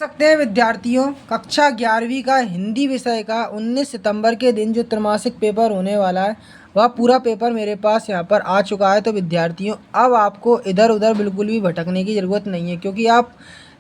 सकते हैं विद्यार्थियों, कक्षा 11वीं का हिंदी विषय का 19 सितंबर के दिन जो त्रैमासिक पेपर होने वाला है वह पूरा पेपर मेरे पास यहाँ पर आ चुका है। तो विद्यार्थियों, अब आपको इधर उधर बिल्कुल भी भटकने की ज़रूरत नहीं है, क्योंकि आप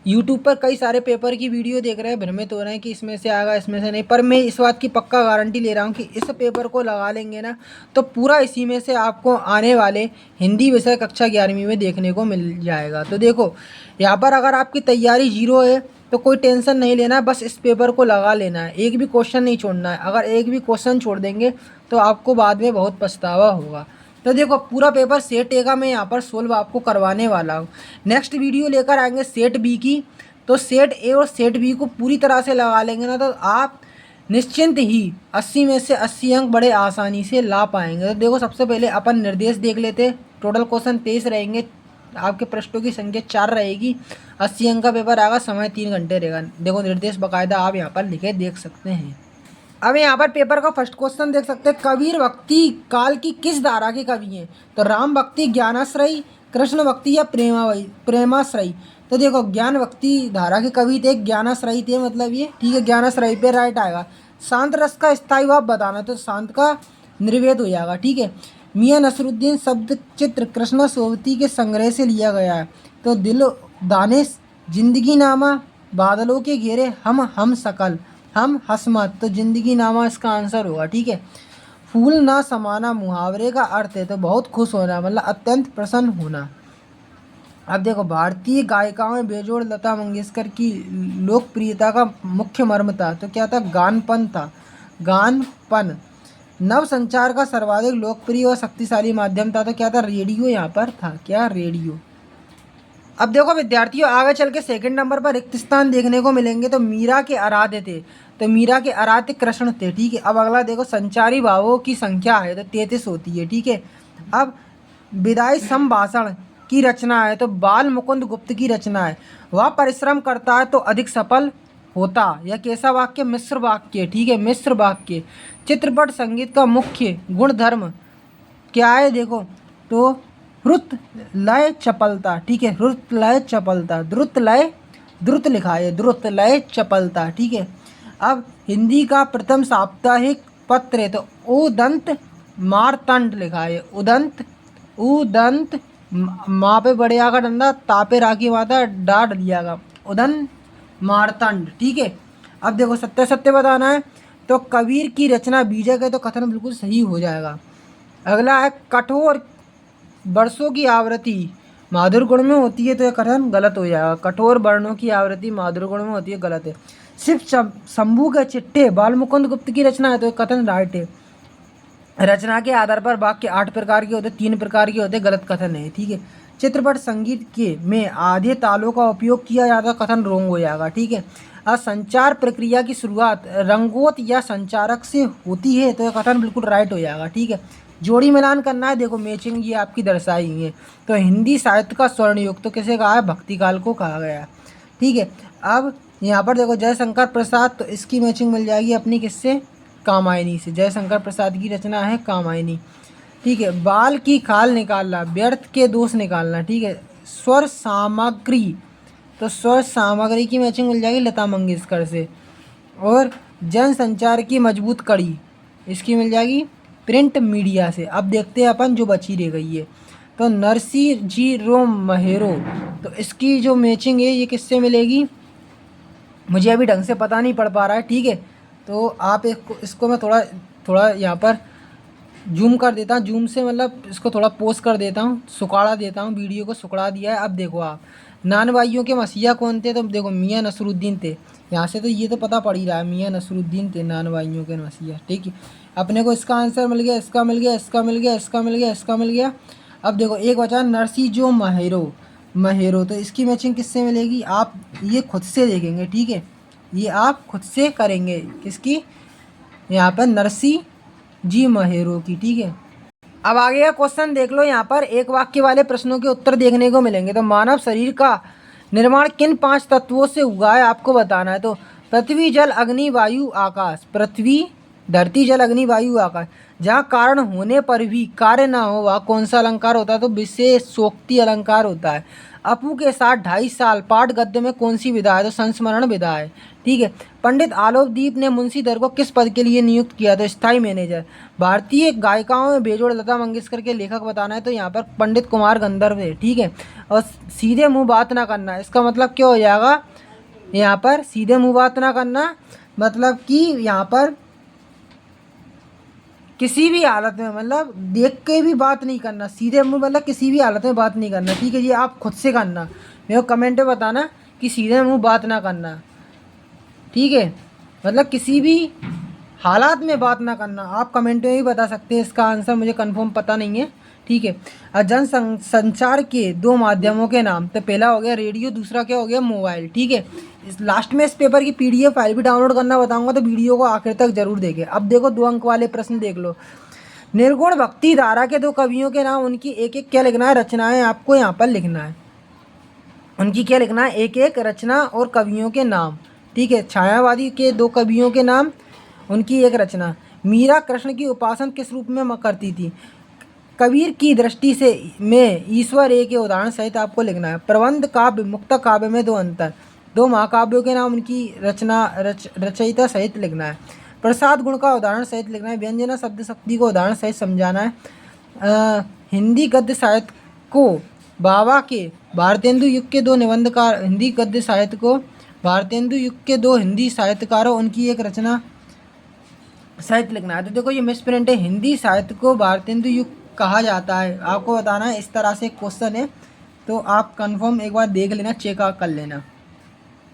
यूट्यूब पर कई सारे पेपर की वीडियो देख रहे हैं, भ्रमित हो रहे हैं कि इसमें से आएगा इसमें से नहीं। पर मैं इस बात की पक्का गारंटी ले रहा हूँ कि इस पेपर को लगा लेंगे ना तो पूरा इसी में से आपको आने वाले हिंदी विषय कक्षा 11वीं में देखने को मिल जाएगा। तो देखो, यहाँ पर अगर आपकी तैयारी जीरो है तो कोई टेंशन नहीं लेना है, बस इस पेपर को लगा लेना है, एक भी क्वेश्चन नहीं छोड़ना है। अगर एक भी क्वेश्चन छोड़ देंगे तो आपको बाद में बहुत पछतावा होगा। तो देखो, पूरा पेपर सेट ए का मैं यहाँ पर सोल्व आपको करवाने वाला हूँ। नेक्स्ट वीडियो लेकर आएंगे सेट बी की, तो सेट ए और सेट बी को पूरी तरह से लगा लेंगे ना तो आप निश्चिंत ही 80 में से 80 अंक बड़े आसानी से ला पाएंगे। तो देखो, सबसे पहले अपन निर्देश देख लेते। टोटल क्वेश्चन 23 रहेंगे, आपके पृष्ठों की संख्या 4 रहेगी, 80 अंक का पेपर आएगा, समय 3 घंटे रहेगा। देखो, निर्देश बाकायदा आप यहाँ पर लिखे देख सकते हैं। अब यहाँ पर पेपर का फर्स्ट क्वेश्चन देख सकते हैं, कबीर भक्ति काल की किस धारा के कवि हैं? तो राम भक्ति, ज्ञानाश्रयी, कृष्ण भक्ति या प्रेमाश्रयी। तो देखो, ज्ञान भक्ति धारा के कवि थे, ज्ञानाश्रयी थे, मतलब ये ठीक है, ज्ञानाश्रयी पे राइट आएगा। शांत रस का स्थायी भाव बताना, तो शांत का निर्वेद हो जाएगा, ठीक है। मियाँ नसरुद्दीन शब्द चित्र कृष्णा सोवती के संग्रह से लिया गया है, तो दिल दानिश, जिंदगी नामा, बादलों के घेरे, हम सकल, हम हसमत, तो जिंदगी नामा इसका आंसर होगा, ठीक है। फूल ना समाना मुहावरे का अर्थ है, तो बहुत खुश होना, मतलब अत्यंत प्रसन्न होना। अब देखो, भारतीय गायिकाओं में बेजोड़ लता मंगेशकर की लोकप्रियता का मुख्य मर्म था, तो क्या था? गानपन था, गानपन। नव संचार का सर्वाधिक लोकप्रिय और शक्तिशाली माध्यम था, तो क्या था? रेडियो यहाँ पर था, क्या? रेडियो। अब देखो विद्यार्थियों, आगे चल के सेकंड नंबर पर रिक्त स्थान देखने को मिलेंगे, तो मीरा के आराध्य थे, तो मीरा के आराध्य कृष्ण थे, ठीक है। अब अगला देखो, संचारी भावों की संख्या है तो 33 होती है, ठीक है। अब विदाई संभाषण की रचना है, तो बाल मुकुंद गुप्त की रचना है। वह परिश्रम करता है तो अधिक सफल होता, यह कैसा वाक्य? मिश्र वाक्य, ठीक है, मिश्र वाक्य। चित्रपट संगीत का मुख्य गुणधर्म क्या है? देखो, तो द्रुत लय चपलता, ठीक है, द्रुत लय चपलता, द्रुत लय, द्रुत लिखा है, द्रुत लय चपलता, ठीक है। अब हिंदी का प्रथम साप्ताहिक पत्र है, तो उदंत मारतंड लिखा है, उदंत, उदंत, माँ पे बड़े आगा डंडा, तापे राखी माता, डाट दियागा, उदंत मारतंड, ठीक है। अब देखो, सत्य सत्य बताना है, तो कबीर की रचना बीजक है, तो कथन बिल्कुल सही हो जाएगा। अगला है, कठोर वर्षों की आवृत्ति माधुर गुण में होती है, तो यह कथन गलत हो जाएगा। कठोर वर्णों की आवृत्ति माधुर गुण में होती है, गलत है। सिर्फ शंभू के चिट्ठे बाल मुकुंद गुप्त की रचना है, तो यह कथन राइट है। रचना के आधार पर वाक्य 8 प्रकार के होते, 3 प्रकार के होते, गलत कथन है, ठीक है। चित्रपट संगीत के में आधे तालों का उपयोग किया जाता, कथन रोंग हो जाएगा, ठीक है। अब संचार प्रक्रिया की शुरुआत रंगोत या संचारक से होती है, तो यह कथन बिल्कुल राइट हो जाएगा, ठीक है। जोड़ी मिलान करना है, देखो मैचिंग ये आपकी दर्शाई है। तो हिंदी साहित्य का स्वर्ण युग तो किसे कहा है? भक्ति काल को कहा गया है, ठीक है। अब यहाँ पर देखो, जयशंकर प्रसाद, तो इसकी मैचिंग मिल जाएगी अपनी किससे? कामायनी से। जयशंकर प्रसाद की रचना है कामायनी, ठीक है। बाल की खाल निकालना, व्यर्थ के दोष निकालना, ठीक है। स्वर सामग्री, तो स्वर सामग्री की मैचिंग मिल जाएगी लता मंगेशकर से। और जन संचार की मजबूत कड़ी, इसकी मिल जाएगी प्रिंट मीडिया से। अब देखते हैं अपन जो बची रह गई है, तो नरसी जी रोम महेरो, तो इसकी जो मैचिंग है ये किससे मिलेगी? मुझे अभी ढंग से पता नहीं पड़ पा रहा है, ठीक है। तो आप इसको मैं थोड़ा थोड़ा यहाँ पर जूम कर देता हूँ, जूम से मतलब इसको थोड़ा पोस्ट कर देता हूँ, सुखाड़ा देता हूँ, वीडियो को सुखड़ा दिया है। अब देखो आप, नान भाइयों के मसीहा कौन थे? तो देखो, मियाँ नसरुद्दीन थे। यहाँ से तो ये तो पता पड़ ही रहा है, मियाँ नसरुद्दीन थे नान भाइयों के मसीहा, ठीक है। अपने को इसका आंसर मिल गया, इसका मिल गया, इसका मिल गया, इसका मिल गया, इसका मिल गया। अब देखो, एक बचा नरसी जो महेरो, महेरो, तो इसकी मैचिंग किससे मिलेगी? आप ये खुद से देखेंगे, ठीक है, ये आप खुद से करेंगे। किसकी? यहाँ पर नरसी जी महेरो की, ठीक है। अब आगे का क्वेश्चन देख लो, यहाँ पर एक वाक्य वाले प्रश्नों के उत्तर देखने को मिलेंगे। तो मानव शरीर का निर्माण किन 5 तत्वों से हुआ है आपको बताना है। तो पृथ्वी, जल, अग्नि, वायु, आकाश। पृथ्वी, धरती, जल, अग्नि, वायु, आकाश। जहाँ कारण होने पर भी कार्य ना हो वह कौन सा अलंकार होता है? तो विशेषोक्ति अलंकार होता है। अपू के साथ 2.5 साल पाठ गद्य में कौन सी विधा है? तो संस्मरण विधा है। ठीक है। पंडित आलोकदीप ने मुंशी दर को किस पद के लिए नियुक्त किया? तो स्थायी मैनेजर। भारतीय गायिकाओं में बेजोड़ लता मंगेशकर के लेखक बताना है, तो यहाँ पर पंडित कुमार गंधर्व है। ठीक है। और सीधे मुंह बात ना करना, इसका मतलब क्या हो जाएगा? यहाँ पर सीधे मुंह बात ना करना मतलब कि यहाँ पर किसी भी हालत में, मतलब देख के भी बात नहीं करना, सीधे मुंह मतलब किसी भी हालत में बात नहीं करना। ठीक है, ये आप खुद से करना, मेरे को कमेंट में बताना कि सीधे मुंह बात ना करना। ठीक है, मतलब किसी भी हालात में बात ना करना। आप कमेंट में भी बता सकते हैं, इसका आंसर मुझे कंफर्म पता नहीं है। ठीक है। संचार के 2 माध्यमों के नाम, तो पहला हो गया रेडियो, दूसरा क्या हो गया? मोबाइल। ठीक है। इस लास्ट में इस पेपर की PDF फाइल भी डाउनलोड करना बताऊंगा, तो वीडियो को आखिर तक जरूर देखें। अब देखो 2 अंक वाले प्रश्न देख लो। निर्गुण भक्ति धारा के 2 कवियों के नाम, उनकी एक एक क्या लिखना है? रचनाएं आपको यहाँ पर लिखना है। उनकी क्या लिखना है? एक एक रचना और कवियों के नाम। ठीक है। छायावादी के 2 कवियों के नाम, उनकी एक रचना। मीरा कृष्ण की उपासना किस रूप में करती थी? कबीर की दृष्टि से में ईश्वर एक के उदाहरण सहित आपको लिखना है। प्रबंध काव्य मुक्तक काव्य में 2 अंतर। 2 महाकाव्यों के नाम, उनकी रचयिता सहित लिखना है। प्रसाद गुण का उदाहरण सहित लिखना है। व्यंजना शब्द शक्ति को उदाहरण सहित समझाना है। हिंदी गद्य साहित्य को बाबा के भारतेंदु युग के 2 निबंधकार, हिंदी गद्य साहित्य को भारतेंदु युग के 2 हिंदी साहित्यकारों, उनकी एक रचना सहित लिखना है। तो देखो ये मिसप्रिंट है, हिंदी साहित्य को भारतेंदु युग कहा जाता है, आपको बताना है। इस तरह से क्वेश्चन है, तो आप कंफर्म एक बार देख लेना, चेक कर लेना।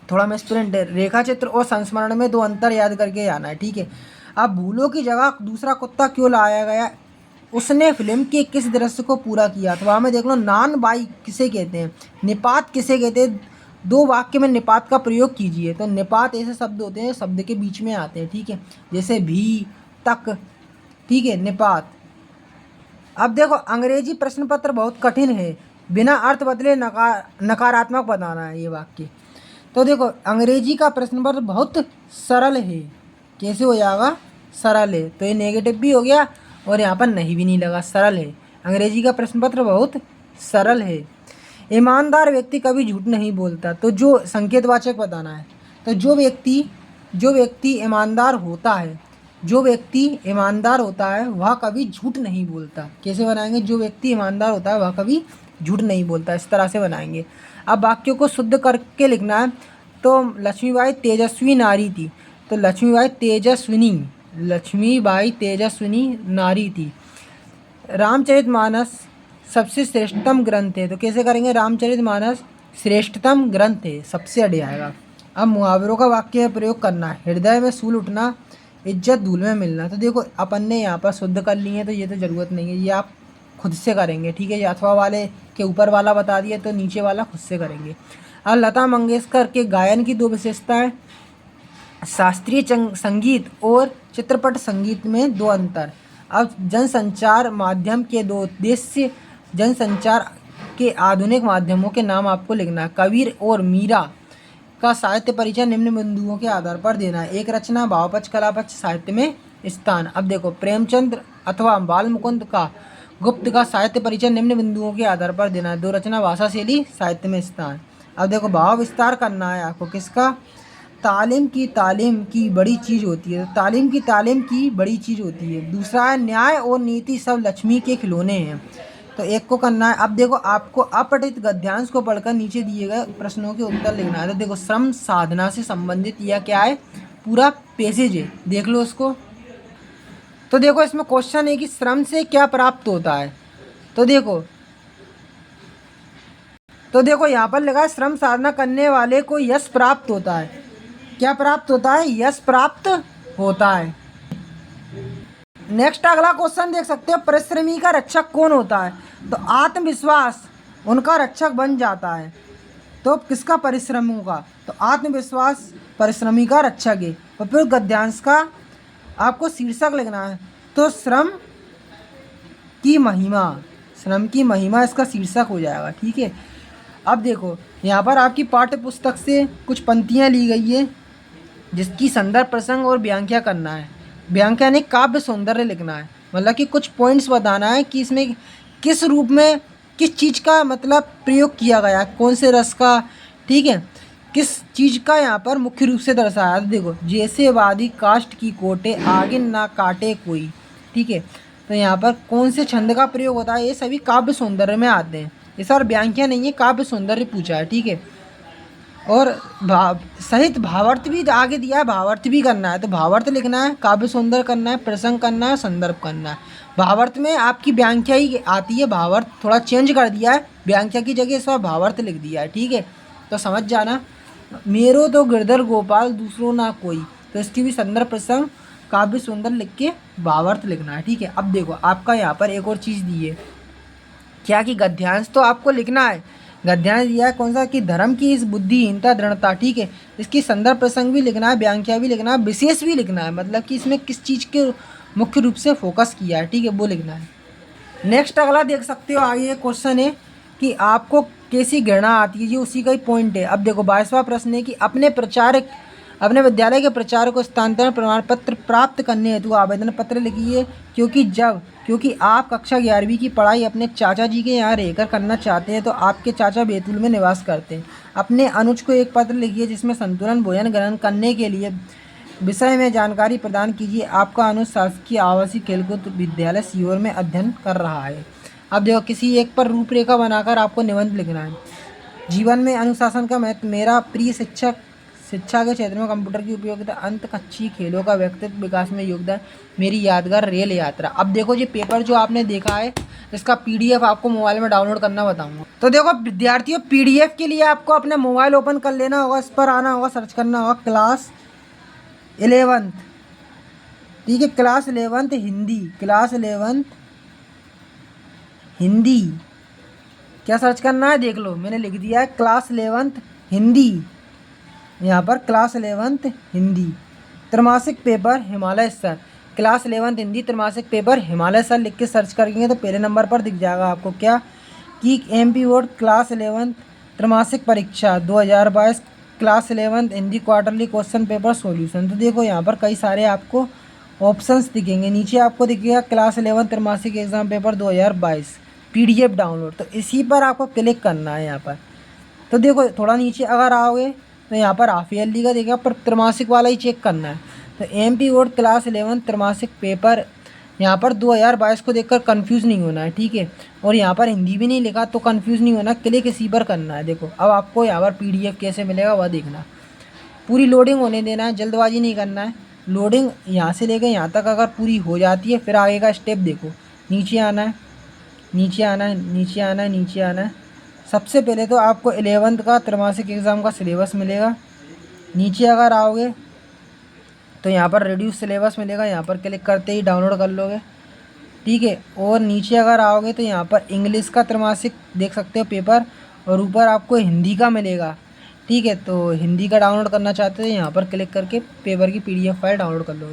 थोड़ा मिसप्रिंट है। रेखा चित्र और संस्मरण में 2 अंतर याद करके आना है। ठीक है। अब भूलों की जगह दूसरा कुत्ता क्यों लाया गया? उसने फिल्म के किस दृश्य को पूरा किया? तो वहाँ में देख लो, नान बाई किसे कहते हैं? निपात किसे कहते हैं? 2 वाक्य में निपात का प्रयोग कीजिए। तो निपात ऐसे शब्द होते हैं, शब्द के बीच में आते हैं। ठीक है, जैसे भी, तक। ठीक है, निपात। अब देखो अंग्रेजी प्रश्न पत्र बहुत कठिन है, बिना अर्थ बदले नकारात्मक बताना है ये वाक्य। तो देखो अंग्रेजी का प्रश्न पत्र बहुत सरल है। कैसे हो जाएगा? सरल है, तो ये नेगेटिव भी हो गया और यहाँ पर नहीं भी नहीं लगा, सरल है। अंग्रेजी का प्रश्न पत्र बहुत सरल है। ईमानदार व्यक्ति कभी झूठ नहीं बोलता, तो जो संकेतवाचक बताना है। तो जो व्यक्ति ईमानदार होता है, जो व्यक्ति ईमानदार होता है वह कभी झूठ नहीं बोलता। कैसे बनाएंगे? जो व्यक्ति ईमानदार होता है वह कभी झूठ नहीं बोलता, इस तरह से बनाएंगे। अब वाक्यों को शुद्ध करके लिखना है। तो लक्ष्मीबाई तेजस्वी नारी थी, तो लक्ष्मीबाई तेजस्विनी नारी थी। रामचरितमानस सबसे श्रेष्ठतम ग्रंथ है, तो कैसे करेंगे? रामचरितमानस श्रेष्ठतम ग्रंथ है, सबसे अड़े आएगा। अब मुहावरों का वाक्य प्रयोग करना है। हृदय में सूल उठना, इज्जत धूल में मिलना। तो देखो अपन ने यहाँ पर शुद्ध कर ली है, तो ये तो ज़रूरत नहीं है, ये आप खुद से करेंगे। ठीक है, ये अथवा वाले के ऊपर वाला बता दिया, तो नीचे वाला खुद से करेंगे। अब लता मंगेशकर के गायन की 2 विशेषताएं, शास्त्रीय संगीत और चित्रपट संगीत में 2 अंतर। अब जनसंचार माध्यम के 2 उद्देश्य, जनसंचार के आधुनिक माध्यमों के नाम आपको लिखना है। कबीर और मीरा का साहित्य परिचय निम्न बिंदुओं के आधार पर देना है। एक रचना, भावपक्ष, कलापक्ष, साहित्य में स्थान। अब देखो प्रेमचंद्र अथवा बालमुकुंद का गुप्त का साहित्य परिचय निम्न बिंदुओं के आधार पर देना है। 2 रचना, भाषा शैली, साहित्य में स्थान। अब देखो भाव विस्तार करना है आपको, किसका? तालीम की बड़ी चीज़ होती है, तो तालीम की बड़ी चीज़ होती है। दूसरा है न्याय और नीति सब लक्ष्मी के खिलौने हैं, तो एक को करना है। अब देखो आपको अपठित गद्यांश को पढ़कर नीचे दिए गए प्रश्नों के उत्तर लिखना है। तो देखो श्रम साधना से संबंधित यह क्या है? पूरा पैसेज है, देख लो उसको। तो देखो इसमें क्वेश्चन है कि श्रम से क्या प्राप्त होता है। तो देखो यहाँ पर लिखा है श्रम साधना करने वाले को यश प्राप्त होता है। क्या प्राप्त होता है? यश प्राप्त होता है। नेक्स्ट अगला क्वेश्चन देख सकते हो, परिश्रमी का रक्षक कौन होता है? तो आत्मविश्वास उनका रक्षक बन जाता है। तो किसका? परिश्रमों का। तो आत्मविश्वास परिश्रमी का रक्षक है। और फिर गद्यांश का आपको शीर्षक लिखना है। तो श्रम की महिमा इसका शीर्षक हो जाएगा। ठीक है। अब देखो यहाँ पर आपकी पाठ्य पुस्तक से कुछ पंक्तियाँ ली गई है, जिसकी संदर्भ, प्रसंग और व्याख्या करना है। व्याख्या यानी काव्य सौंदर्य लिखना है, मतलब कि कुछ पॉइंट्स बताना है कि इसमें किस रूप में किस चीज़ का मतलब प्रयोग किया गया, कौन से रस का, ठीक है, किस चीज़ का यहाँ पर मुख्य रूप से दर्शाया। तो देखो, जैसे वादी काष्ठ की कोटे आगे ना काटे कोई, ठीक है। तो यहाँ पर कौन से छंद का प्रयोग होता है, ये सभी काव्य सौंदर्य में आते हैं। ये सर व्यांख्या नहीं है, काव्य सौंदर्य पूछा है, ठीक है। और भाव सहित भावार्थ भी आगे दिया है, भावार्थ भी करना है। तो भावार्थ लिखना है, काव्य सौंदर्य करना है, प्रसंग करना है, संदर्भ करना है। भावार्थ में आपकी व्यांख्या ही आती है, भावार्थ थोड़ा चेंज कर दिया है, व्यांख्या की जगह इस बार भावार्थ लिख दिया है, ठीक है। तो समझ जाना। मेरो तो गिरधर गोपाल दूसरों ना कोई, तो इसकी भी संदर्भ प्रसंग काव्य सुंदर लिख के भावार्थ लिखना है, ठीक है। अब देखो, आपका यहाँ पर एक और चीज़ दी है, क्या कि गद्यांश तो आपको लिखना है। गद्यांश दिया है कौन सा, कि धर्म की इस बुद्धिहीनता दृढ़ता, ठीक है। इसकी संदर्भ प्रसंग भी लिखना है, व्यांख्या भी लिखना है, विशेष भी लिखना है, मतलब कि इसमें किस चीज़ के मुख्य रूप से फोकस किया है, ठीक है, वो लिखना है। नेक्स्ट अगला देख सकते हो, आगे एक क्वेश्चन है कि आपको कैसी घृणा आती है, ये उसी का ही पॉइंट है। अब देखो, 22वां प्रश्न है कि अपने विद्यालय के प्रचारक को स्थानांतरण प्रमाण पत्र प्राप्त करने हेतु आवेदन पत्र लिखिए। क्योंकि आप कक्षा 11वीं की पढ़ाई अपने चाचा जी के यहाँ रहकर करना चाहते हैं, तो आपके चाचा बैतूल में निवास करते हैं। अपने अनुज को एक पत्र लिखिए जिसमें संतुलन भोजन ग्रहण करने के लिए विषय में जानकारी प्रदान कीजिए। आपका अनुज शासकीय आवासीय खेलकूद विद्यालय सीहोर में अध्ययन कर रहा है। अब देखो, किसी एक पर रूपरेखा बनाकर आपको निबंध लिखना है। जीवन में अनुशासन का महत्व, मेरा प्रिय शिक्षक, शिक्षा के क्षेत्र में कंप्यूटर की उपयोगिता, अंत कक्षीय खेलों का व्यक्तित्व विकास में योगदान, मेरी यादगार रेल यात्रा। अब देखो, ये पेपर जो आपने देखा है, इसका पीडीएफ आपको मोबाइल में डाउनलोड करना बताऊंगा। तो देखो विद्यार्थियों, पीडीएफ के लिए आपको अपना मोबाइल ओपन कर लेना होगा, इस पर आना होगा, सर्च करना होगा क्लास 11th, ठीक है, class 11th Hindi, class 11th Hindi. क्या सर्च करना है, देख लो, मैंने लिख दिया है क्लास 11th हिंदी। यहाँ पर क्लास 11th हिंदी त्रैमासिक paper Himalaya sir, class 11th Hindi त्रैमासिक पेपर हिमालय सर लिख के सर्च करेंगे तो पहले नंबर पर दिख जाएगा आपको क्या, कि एमपी बोर्ड क्लास 11th त्रैमासिक परीक्षा 2022 class 11th Hindi quarterly question paper solution. तो देखो, यहाँ पर कई सारे आपको ऑप्शंस दिखेंगे। नीचे आपको दिखेगा क्लास 11th त्रैमासिक एग्जाम पेपर 2022 पीडीएफ डाउनलोड, तो इसी पर आपको क्लिक करना है यहाँ पर। तो देखो, थोड़ा नीचे अगर आओगे तो यहाँ पर हाफ ईयरली का देखेगा, पर त्रैमासिक वाला ही चेक करना है। तो एमपी बोर्ड क्लास 11th त्रैमासिक पेपर यहाँ पर 2022 को देखकर कंफ्यूज नहीं होना है, ठीक है। और यहाँ पर हिंदी भी नहीं लिखा तो कंफ्यूज नहीं होना, क्लिक इसी पर करना है। देखो, अब आपको यहाँ पर पीडीएफ कैसे मिलेगा वह देखना, पूरी लोडिंग होने देना है, जल्दबाजी नहीं करना है। लोडिंग यहाँ से लेकर यहाँ तक अगर पूरी हो जाती है, फिर आगे का स्टेप देखो, नीचे आना है, नीचे आना है, नीचे आना है, नीचे आना है। सबसे पहले तो आपको 11th का त्रैमासिक एग्ज़ाम का सिलेबस मिलेगा। नीचे अगर आओगे तो यहाँ पर रिड्यूस सिलेबस मिलेगा, यहाँ पर क्लिक करते ही डाउनलोड कर लोगे, ठीक है। और नीचे अगर आओगे तो यहाँ पर इंग्लिश का त्रैमासिक देख सकते हो पेपर, और ऊपर आपको हिंदी का मिलेगा, ठीक है। तो हिंदी का डाउनलोड करना चाहते हो यहाँ पर क्लिक करके पेपर की पीडीएफ फाइल डाउनलोड कर लोगे।